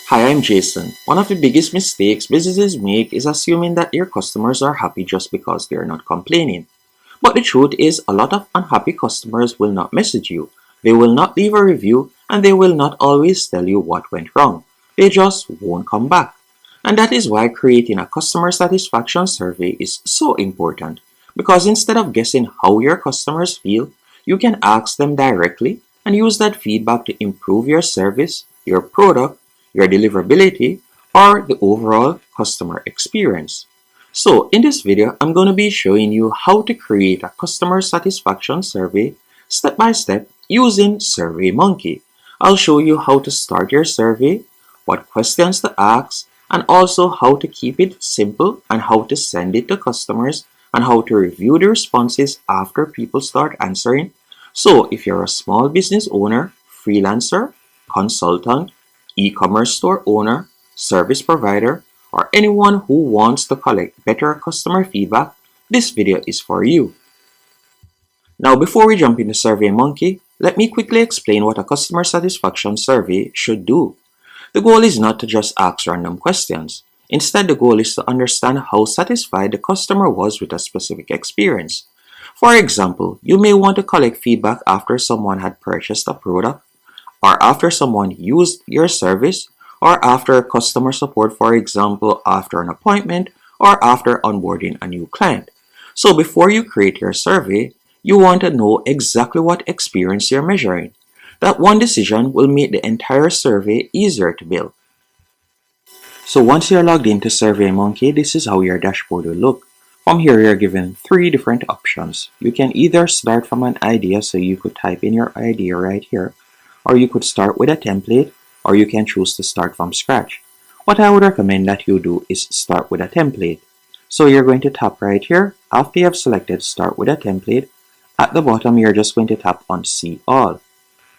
Hi, I'm Jason. One of the biggest mistakes businesses make is assuming that their customers are happy just because they're not complaining. But the truth is, a lot of unhappy customers will not message you, they will not leave a review, and they will not always tell you what went wrong. They just won't come back. And that is why creating a customer satisfaction survey is so important. Because instead of guessing how your customers feel, you can ask them directly and use that feedback to improve your service, your product, your deliverability, or the overall customer experience. So in this video, I'm going to be showing you how to create a customer satisfaction survey step by step using SurveyMonkey. I'll show you how to start your survey, what questions to ask, and also how to keep it simple and how to send it to customers and how to review the responses after people start answering. So if you're a small business owner, freelancer, consultant, e-commerce store owner, service provider, or anyone who wants to collect better customer feedback, this video is for you. Now before we jump into SurveyMonkey, let me quickly explain what a customer satisfaction survey should do. The goal is not to just ask random questions. Instead, the goal is to understand how satisfied the customer was with a specific experience. For example, you may want to collect feedback after someone had purchased a product, or after someone used your service, or after customer support, for example, after an appointment, or after onboarding a new client. So before you create your survey, you want to know exactly what experience you're measuring. That one decision will make the entire survey easier to build. So once you're logged into SurveyMonkey, this is how your dashboard will look. From here, you're given three different options. You can either start from an idea, so you could type in your idea right here, or you could start with a template, or you can choose to start from scratch. What I would recommend that you do is start with a template. So you're going to tap right here. After you have selected start with a template, at the bottom you're just going to tap on see all.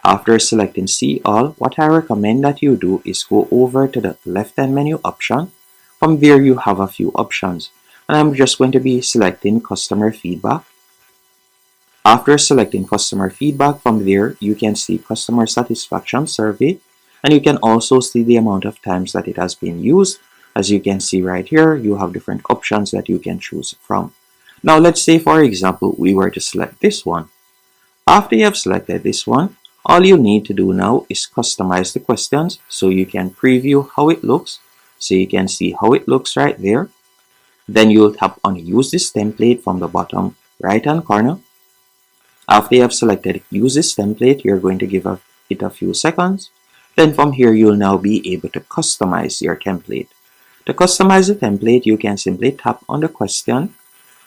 After selecting see all, what I recommend that you do is go over to the left hand menu option. From there you have a few options, and I'm just going to be selecting customer feedback. After selecting customer feedback, from there you can see customer satisfaction survey, and you can also see the amount of times that it has been used. As you can see right here, you have different options that you can choose from. Now let's say, for example, we were to select this one. After you have selected this one, all you need to do now is customize the questions, so you can preview how it looks. So you can see how it looks right there. Then you'll tap on use this template from the bottom right hand corner. After you have selected use this template, you're going to give it a few seconds. Then from here, you'll now be able to customize your template. To customize the template, you can simply tap on the question.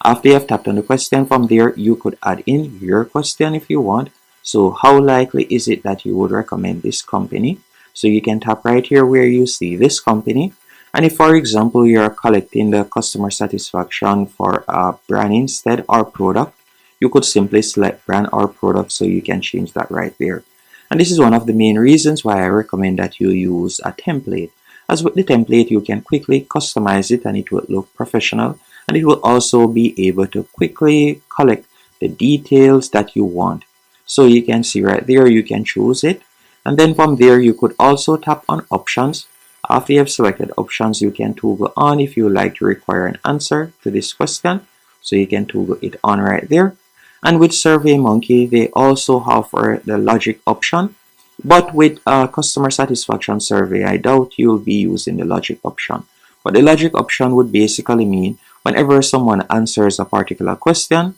After you have tapped on the question, from there, you could add in your question if you want. So how likely is it that you would recommend this company? So you can tap right here where you see this company. And if, for example, you're collecting the customer satisfaction for a brand instead or product, you could simply select brand or product, so you can change that right there. And this is one of the main reasons why I recommend that you use a template. As with the template, you can quickly customize it and it will look professional, and it will also be able to quickly collect the details that you want. So you can see right there, you can choose it, and then from there you could also tap on options. After you have selected options, you can toggle on if you like to require an answer to this question, so you can toggle it on right there. And with SurveyMonkey, they also offer the logic option, but with a customer satisfaction survey, I doubt you'll be using the logic option. But the logic option would basically mean whenever someone answers a particular question,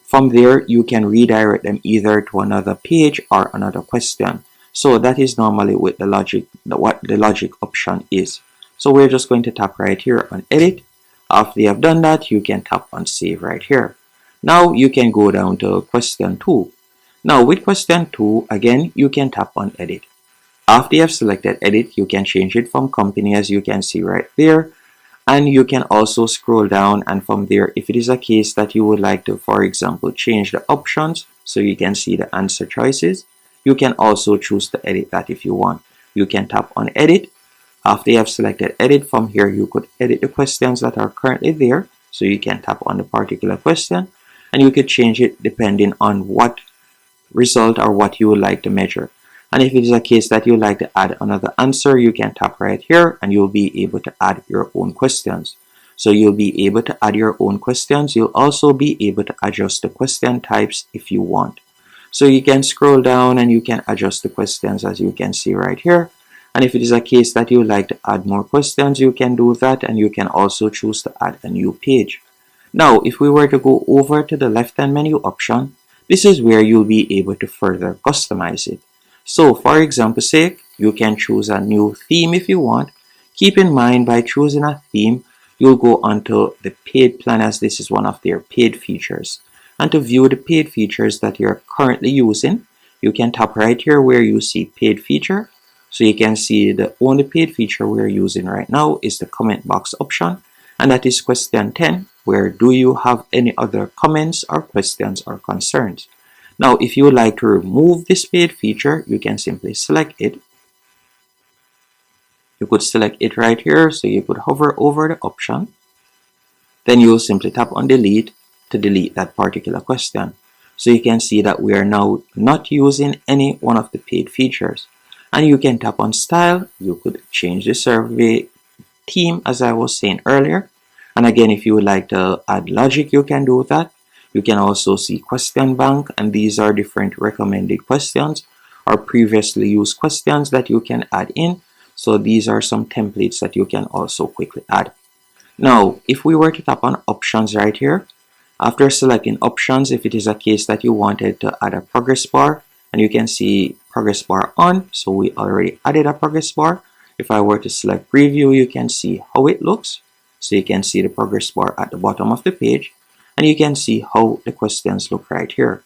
from there you can redirect them either to another page or another question. So that is normally with the logic, what the logic option is. So we're just going to tap right here on edit. After you have done that, you can tap on save right here. Now you can go down to question 2. Now with question 2, again, you can tap on edit. After you have selected edit, you can change it from company, as you can see right there. And you can also scroll down, and from there, if it is a case that you would like to, for example, change the options, so you can see the answer choices, you can also choose to edit that if you want. You can tap on edit. After you have selected edit, from here you could edit the questions that are currently there, so you can tap on the particular question and you could change it depending on what result or what you would like to measure. And if it is a case that you like to add another answer, you can tap right here and you'll be able to add your own questions. So you'll be able to add your own questions. You'll also be able to adjust the question types if you want. So you can scroll down and you can adjust the questions as you can see right here. And if it is a case that you like to add more questions, you can do that, and you can also choose to add a new page. Now, if we were to go over to the left-hand menu option, this is where you'll be able to further customize it. So for example's sake, you can choose a new theme if you want. Keep in mind, by choosing a theme, you'll go onto the paid plan, as this is one of their paid features. And to view the paid features that you're currently using, you can tap right here where you see paid feature. So you can see the only paid feature we're using right now is the comment box option. And that is question 10, where do you have any other comments or questions or concerns? Now, if you would like to remove this paid feature, you can simply select it. You could select it right here. So you could hover over the option. Then you'll simply tap on delete to delete that particular question. So you can see that we are now not using any one of the paid features. And you can tap on style. You could change the survey theme, as I was saying earlier. And again, if you would like to add logic, you can do that. You can also see question bank, and these are different recommended questions or previously used questions that you can add in. So these are some templates that you can also quickly add. Now, if we were to tap on options right here, after selecting options, if it is a case that you wanted to add a progress bar, and you can see progress bar on, so we already added a progress bar. If I were to select preview, you can see how it looks. So you can see the progress bar at the bottom of the page, and you can see how the questions look right here.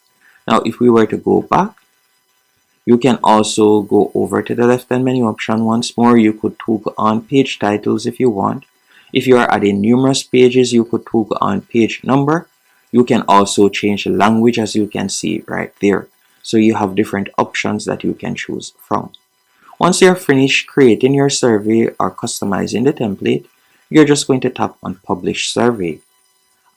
Now, if we were to go back, you can also go over to the left-hand menu option once more. You could toggle on page titles if you want. If you are adding numerous pages, you could toggle on page number. You can also change the language, as you can see right there. So you have different options that you can choose from. Once you're finished creating your survey or customizing the template, you're just going to tap on Publish Survey.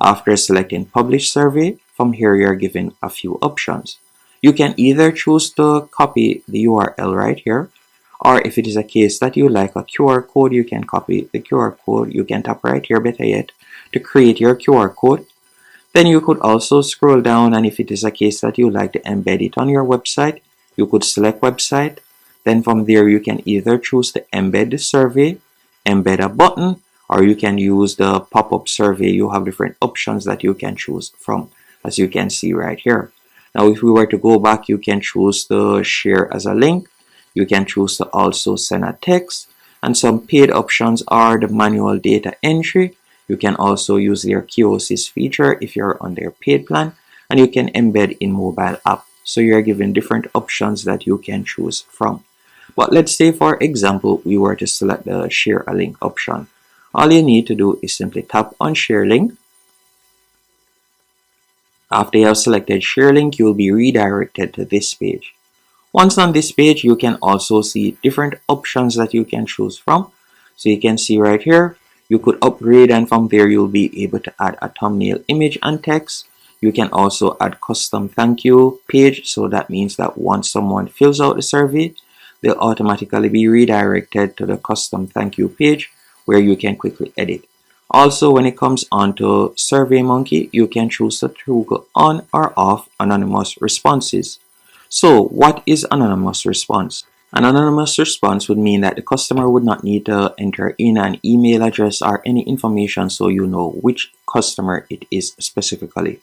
After selecting Publish Survey, from here you're given a few options. You can either choose to copy the URL right here, or if it is a case that you like a QR code, you can copy the QR code. You can tap right here, better yet, to create your QR code. Then you could also scroll down, and if it is a case that you like to embed it on your website, you could select website. Then from there you can either choose to embed the survey, embed a button, or you can use the pop-up survey. You have different options that you can choose from, as you can see right here. Now, if we were to go back, you can choose to share as a link. You can choose to also send a text, and some paid options are the manual data entry. You can also use their QoSys feature if you're on their paid plan, and you can embed in mobile app. So you're given different options that you can choose from. But let's say, for example, we were to select the share a link option. All you need to do is simply tap on share link. After you have selected share link, you will be redirected to this page. Once on this page, you can also see different options that you can choose from. So you can see right here, you could upgrade, and from there you'll be able to add a thumbnail image and text. You can also add custom thank you page. So that means that once someone fills out the survey, they'll automatically be redirected to the custom thank you page where you can quickly edit. Also, when it comes on to SurveyMonkey, you can choose to toggle on or off anonymous responses. So what is anonymous response? An anonymous response would mean that the customer would not need to enter in an email address or any information so you know which customer it is specifically.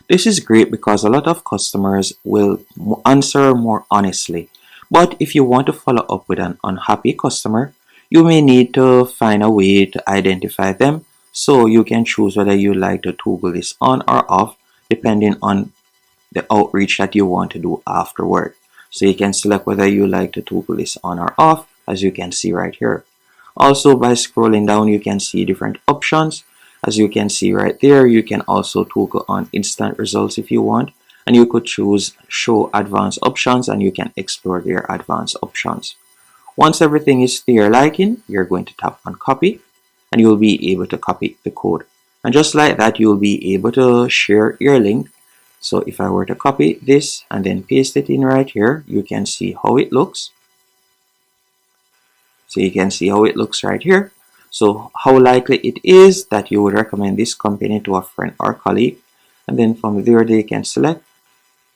This is great because a lot of customers will answer more honestly. But if you want to follow up with an unhappy customer, you may need to find a way to identify them. So you can choose whether you like to toggle this on or off depending on the outreach that you want to do afterward. So you can select whether you like to toggle this on or off, as you can see right here. Also, by scrolling down, you can see different options. As you can see right there, you can also toggle on instant results if you want, and you could choose show advanced options, and you can explore their advanced options. Once everything is to your liking, you're going to tap on copy, and you'll be able to copy the code. And just like that, you'll be able to share your link So if I were to copy this and then paste it in right here, you can see how it looks. So you can see how it looks right here. So how likely it is that you would recommend this company to a friend or colleague. And then from there they can select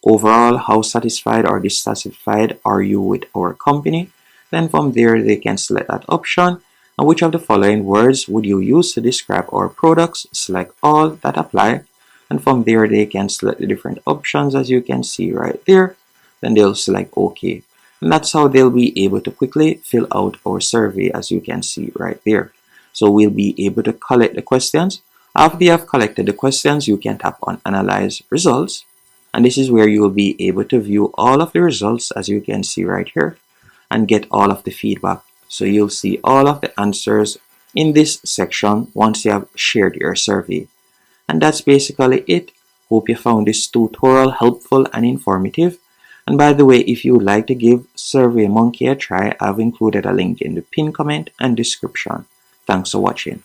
overall how satisfied or dissatisfied are you with our company. Then from there they can select that option. And which of the following words would you use to describe our products? Select all that apply. And from there they can select the different options as you can see right there. Then they'll select OK. And that's how they'll be able to quickly fill out our survey as you can see right there. So we'll be able to collect the questions. After you have collected the questions, you can tap on Analyze Results. And this is where you will be able to view all of the results as you can see right here and get all of the feedback. So you'll see all of the answers in this section once you have shared your survey. And that's basically it. Hope you found this tutorial helpful and informative. And by the way, if you would like to give SurveyMonkey a try, I've included a link in the pinned comment and description. Thanks for watching.